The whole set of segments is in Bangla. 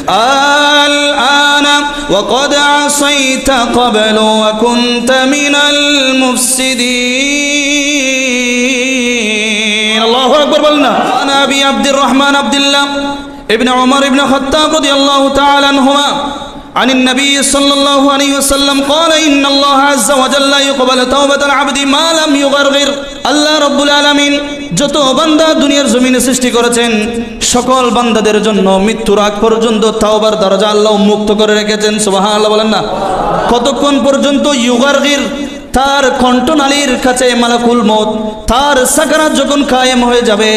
আল আনা ওয়া ক্বাদ আসাইতা ক্বাবলু ওয়া কুনতা মিনাল মুফসিদিন। আল্লাহু আকবার বলেন না। আনা আবি আব্দুর রহমান আব্দুল্লাহ ইবনে ওমর ইবনে খাত্তাব রাদিয়াল্লাহু তাআলা আনহুমা عن النبي صلى الله عليه وسلم قال إن الله عز وجل يقبل توبة العبد ما لم يغرغر। আল্লাহ রাব্বুল আলামিন যত বান্দা দুনিয়ার জমিনে সৃষ্টি করেছেন সকল বান্দাদের জন্য মৃত্যুর আগ পর্যন্ত তাওবার দরজা আল্লাহ উন্মুক্ত করে রেখেছেন। সুবহানাল্লাহ বলেন না। কতক্ষণ পর্যন্ত? ইউগারগির, তার কণ্ঠনালীর কাছে মালাকুল মউত, তার সাকারাত যখন কায়েম হয়ে যাবে,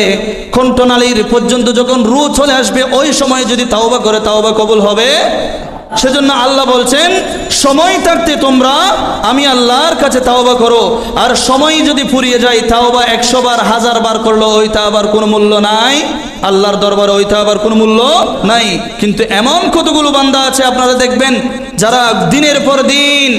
কণ্ঠনালীর পর্যন্ত যখন রূহ চলে আসবে, ওই সময় যদি তাওবা করে তাওবা কবুল হবে। সেজন্য আল্লাহ বলছেন সময় থাকতে তোমরা আমি আল্লাহর কাছে তাওবা করো, আর সময় যদি ফুরিয়ে যায় তাওবা 100 বার 1000 বার করলো ওই তাওবার কোনো মূল্য নাই, আল্লাহর দরবারে ওই তাওবার কোনো মূল্য নাই। কিন্তু এমন কতগুলো বান্দা আছে আপনারা দেখবেন যারা দিনের পর দিন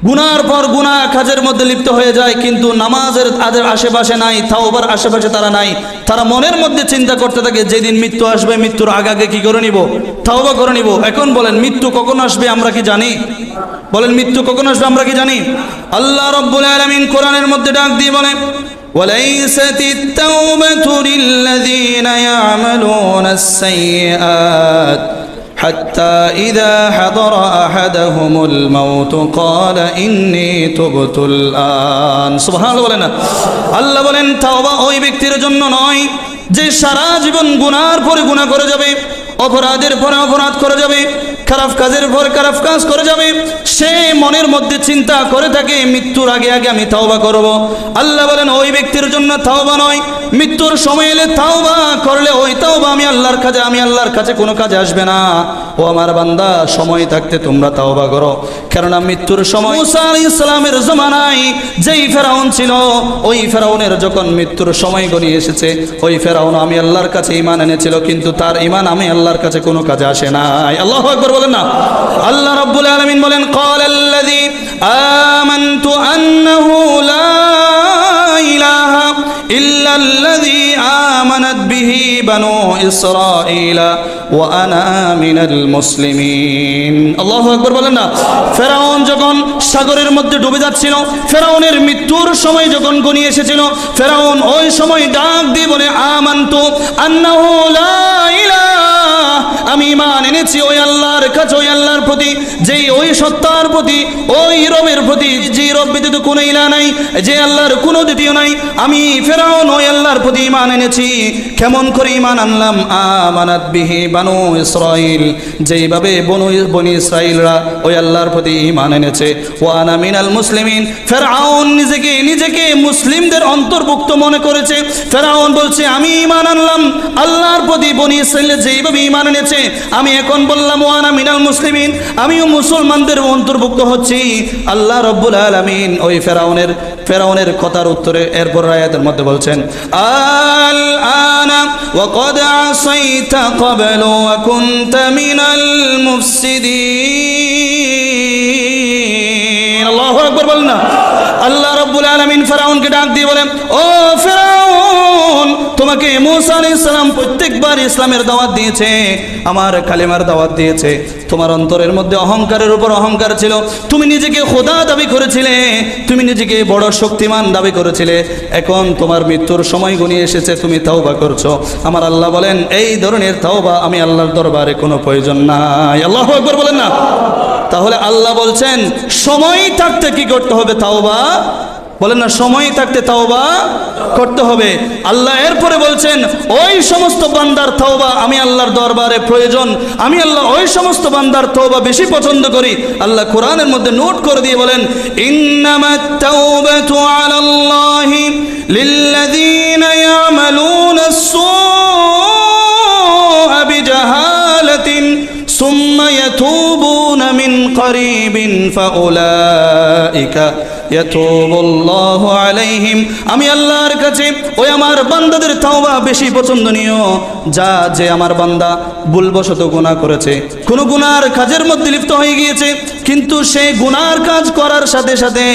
গুনার পর গুনাহ কাজের মধ্যে লিপ্ত হয়ে যায়, কিন্তু নামাজের আশেপাশে নাই, তাওবার আশেপাশে তারা নাই। তারা মনের মধ্যে চিন্তা করতে থাকে যেদিন মৃত্যু আসবে মৃত্যুর আগে কি করে নিব? তাওবা করে নিব। এখন বলেন মৃত্যু কখন আসবে আমরা কি জানি? বলেন মৃত্যু কখন আসবে আমরা কি জানি? আল্লাহ রাব্বুল আলামিন কোরআনের মধ্যে ডাক দিয়ে বলেন ওয়ালাইসাতিত তাওবাতু লিল্লাযীনা ইয়ামালুনাস সাইয়্যাত حتى إذا حضر أحدهم الموت قال إني تبت الآن। সুবহানাল্লাহ বলেন না। আল্লাহ বলেন তাওবা ওই ব্যক্তির জন্য নয় যে সারা জীবন গুনার পরে গুনাহ করে যাবে, অপরাধের পরে অপরাধ করে যাবে, খারাপ কাজের পর খারাপ কাজ করে যাবে, সে মনের মধ্যে চিন্তা করে থাকে মৃত্যুর আগে আগে আমি তাওবা করব। আল্লাহ বলেন ওই ব্যক্তির জন্য তাওবা নয়, মৃত্যুর সময় এলে তাওবা করলে ওই তাওবা আমি আল্লাহর কাছে কোনো কাজে আসবে না। ও আমার বান্দা সময় থাকতে তোমরা তাওবা করো, কেননা মৃত্যুর সময় মুসা আলাইহিস সালামের জমানায় যেই ফেরাউন ছিল, ওই ফেরাউনের যখন মৃত্যুর সময় গনিয়ে এসেছে, ওই ফেরাউন আমি আল্লাহর কাছে ঈমান এনেছিল, কিন্তু তার ঈমান আমি আল্লাহর কাছে কোনো কাজে আসে নাই। আল্লাহু আকবার বলেন না। আল্লাহ রাব্বুল আলামিন বলেন ক্বালাল্লাযী আমানতু আন্নাহু লা ইলাহা ইল্লাল্লাযী আমানাত বিহি বানু ইসরাঈলা ওয়া আনা মিনাল মুসলিমিন। আল্লাহু আকবার বলেন না। ফেরাউন যখন সাগরের মধ্যে ডুবে যাচ্ছিল, ফেরাউনের মৃত্যুর সময় যখন গনিয়ে এসেছিল, ফেরাউন ওই সময় ডাক দিয়ে বলে আমানতু আন্নাহু লা ইলাহা, আমি ঈমান এনেছি ওই আল্লাহর কাছে, ওই আল্লাহর প্রতি, যেই ওই সত্তার প্রতি, ওই রবের প্রতি, যে রব ব্যতীত কোনো ইলাহ নাই, যে আল্লাহর কোনো দ্বিতীয় নাই। আমি ফেরাউন ওই আল্লাহর প্রতি ঈমান এনেছি। কেমন করে ঈমান আনলাম? আমানাত বিহি বানু ইসরাঈল, যেইভাবে বনি ইসরাঈলরা ওই আল্লাহর প্রতি ঈমান এনেছে। ওয়া আনা মিনাল মুসলিমিন, ফেরাউন নিজেকে মুসলিমদের অন্তর্ভুক্ত মনে করেছে। ফেরাউন বলছে আমি ঈমান আনলাম আল্লাহর প্রতি, বনি ইসরাঈল যেইভাবে ঈমান এনেছে, আমি এখন বললাম ওয়া আনা মিনাল মুসলিমিন, আমিও মুসলমানদের অন্তর্ভুক্ত হচ্ছি। আল্লাহ রাব্বুল আলামিন ওই ফেরাউনের কথার উত্তরে এরপর আয়াতের মধ্যে বলছেন আল আনা ওয়া ক্বাদ আসাইতা ক্বাবলু ওয়া কুনতা মিনাল মুফসিদিন। আল্লাহু আকবার বলেন না। আল্লাহ রাব্বুল আলামিন ফেরাউনকে ডাক দিয়ে বলেন ও ফেরাউন, তোমাকে মুসা আলাইহিস সালাম প্রত্যেকবার ইসলামের দাওয়াত দিয়েছে, আমার কালেমার দাওয়াত দিয়েছে। তোমার অন্তরের মধ্যে অহংকারের উপর অহংকার ছিল, তুমি নিজেকে খোদা দাবি করেছিলে, তুমি নিজেকে বড় শক্তিমান দাবি করেছিলে। এখন তোমার মৃত্যুর সময় গনিয়ে এসেছে, তুমি তাওবা করছো। আমার আল্লাহ বলেন এই ধরনের তাওবা আমি আল্লাহর দরবারে কোনো প্রয়োজন নাই। আল্লাহু আকবার বলেন না। তাহলে আল্লাহ বলছেন সময় থাকতে কি করতে হবে? তাওবা। বলেন না, সময় থাকতে তাওবা করতে হবে। আল্লাহ এরপরে বলছেন ওই সমস্ত বান্দার তাওবা আমি আল্লাহর দরবারে প্রয়োজন, আমি আল্লাহ ওই সমস্ত বান্দার তাওবা বেশি পছন্দ করি। আল্লাহ কোরআনের মধ্যে নোট করে দিয়ে বলেন ইন্নামাত তাওবাতু আলাল্লাহি লিল্লাযীনা ইয়ামালুনাস সুআ বিজাহালাতিন সুম্মা ইয়াতুবুনা মিন করিবিন ফাউলাইকা ইয়াতুবুল্লাহু আলাইহিম, আমি আল্লাহর কাছে ওই আমার বান্দাদের তাওবা বেশি পছন্দনীয়। যে আমার বান্দা ভুলবশত গুনাহ করেছে, কোনো গুনার কাজের মধ্যে লিপ্ত হয়ে গিয়েছে, কিন্তু সে গুনার কাজ করার সাথে সাথে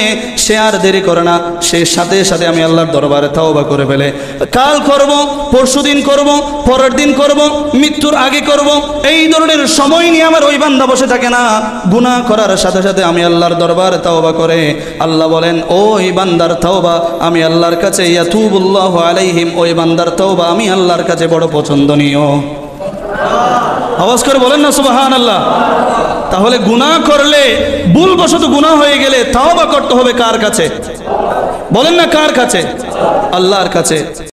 সে আর দেরি করে না, সে সাথে সাথে আমি আল্লাহর দরবারে তাওবা করে ফেলে। কাল করব, পরশুদিন করব, পরের দিন করব, মৃত্যুর আগে করব, এই ধরনের সময় নিয়ে আমার ওই বান্দা বসে থাকে না, গুনাহ করার সাথে সাথে আমি আল্লাহর দরবারে তাওবা করে। আল্লাহ বলেন ওই বান্দার তাওবা আমি আল্লাহর কাছে, ইয়াতুবুল্লাহু আলাইহিম, ওই বান্দার তাওবা আমি আল্লাহর কাছে বড় পছন্দনীয়। আওয়াজ করে বলেন না সুবহানাল্লাহ। তাহলে গুনাহ করলে, ভুলবশত গুনাহ হয়ে গেলে তাওবা করতে হবে কার কাছে? বলেন না কার কাছে? আল্লাহর কাছে।